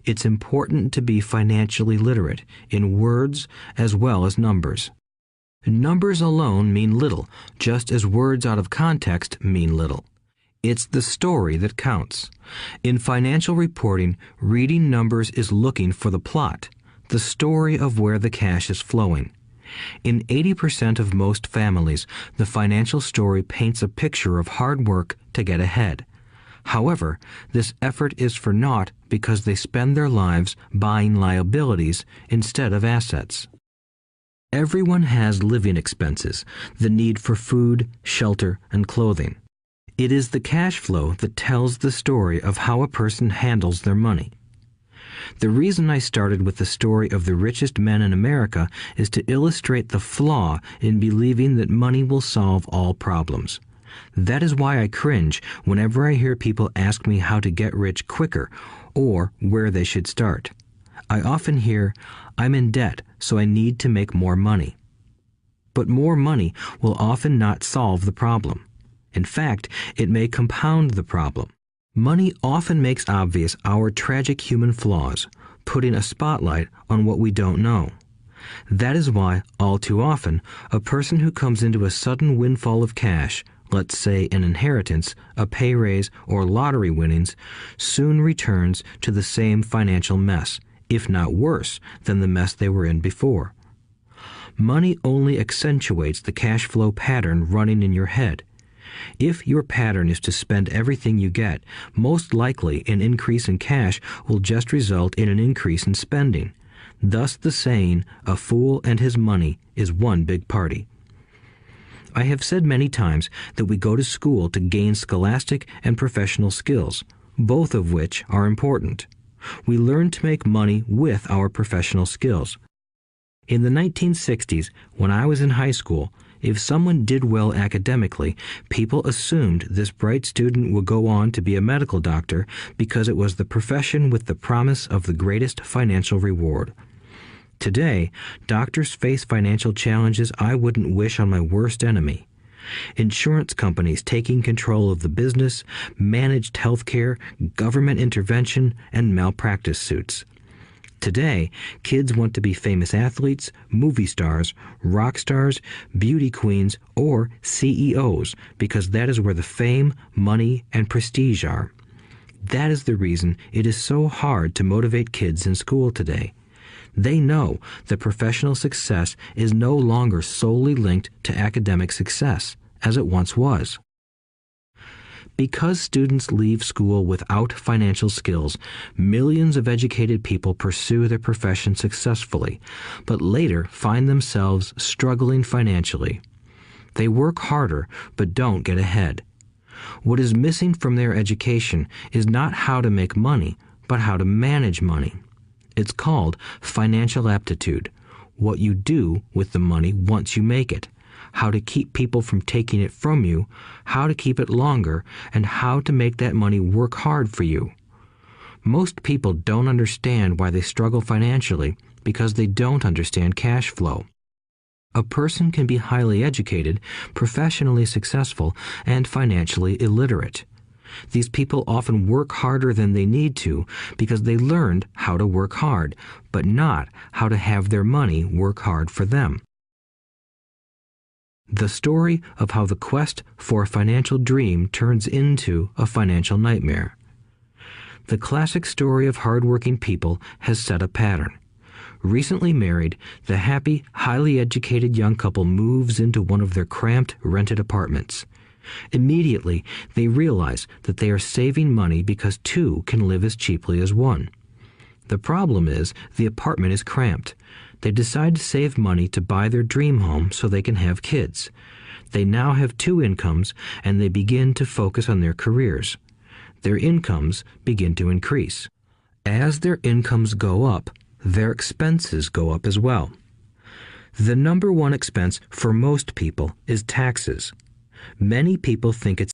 It's important to be financially literate in words as well as numbers. Numbers alone mean little, just as words out of context mean little. It's the story that counts. In financial reporting, reading numbers is looking for the plot, the story of where the cash is flowing. In 80% of most families, the financial story paints a picture of hard work to get ahead. However, this effort is for naught because they spend their lives buying liabilities instead of assets. Everyone has living expenses, the need for food, shelter, and clothing. It is the cash flow that tells the story of how a person handles their money. The reason I started with the story of the richest men in America is to illustrate the flaw in believing that money will solve all problems. That is why I cringe whenever I hear people ask me how to get rich quicker or where they should start. I often hear, "I'm in debt, so I need to make more money." But more money will often not solve the problem. In fact, it may compound the problem. Money often makes obvious our tragic human flaws, putting a spotlight on what we don't know. That is why, all too often, a person who comes into a sudden windfall of cash, let's say an inheritance, a pay raise, or lottery winnings, soon returns to the same financial mess, if not worse than the mess they were in before. Money only accentuates the cash flow pattern running in your head. If your pattern is to spend everything you get, most likely an increase in cash will just result in an increase in spending. Thus the saying, "A fool and his money is one big party." I have said many times that we go to school to gain scholastic and professional skills, both of which are important. We learn to make money with our professional skills. In the 1960s, when I was in high school, if someone did well academically, people assumed this bright student would go on to be a medical doctor because it was the profession with the promise of the greatest financial reward. Today, doctors face financial challenges I wouldn't wish on my worst enemy. Insurance companies taking control of the business, managed healthcare, government intervention, and malpractice suits. Today, kids want to be famous athletes, movie stars, rock stars, beauty queens, or CEOs because that is where the fame, money, and prestige are. That is the reason it is so hard to motivate kids in school today. They know that professional success is no longer solely linked to academic success, as it once was. Because students leave school without financial skills, millions of educated people pursue their profession successfully, but later find themselves struggling financially. They work harder, but don't get ahead. What is missing from their education is not how to make money, but how to manage money. It's called financial aptitude, what you do with the money once you make it, how to keep people from taking it from you, how to keep it longer, and how to make that money work hard for you. Most people don't understand why they struggle financially because they don't understand cash flow. A person can be highly educated, professionally successful, and financially illiterate. These people often work harder than they need to because they learned how to work hard, but not how to have their money work hard for them. The story of how the quest for a financial dream turns into a financial nightmare. The classic story of hardworking people has set a pattern. Recently married, the happy, highly educated young couple moves into one of their cramped, rented apartments. Immediately, they realize that they are saving money because two can live as cheaply as one. The problem is the apartment is cramped. They decide to save money to buy their dream home so they can have kids. They now have two incomes, and they begin to focus on their careers. Their incomes begin to increase. As their incomes go up, their expenses go up as well. The number one expense for most people is taxes. Many people think it's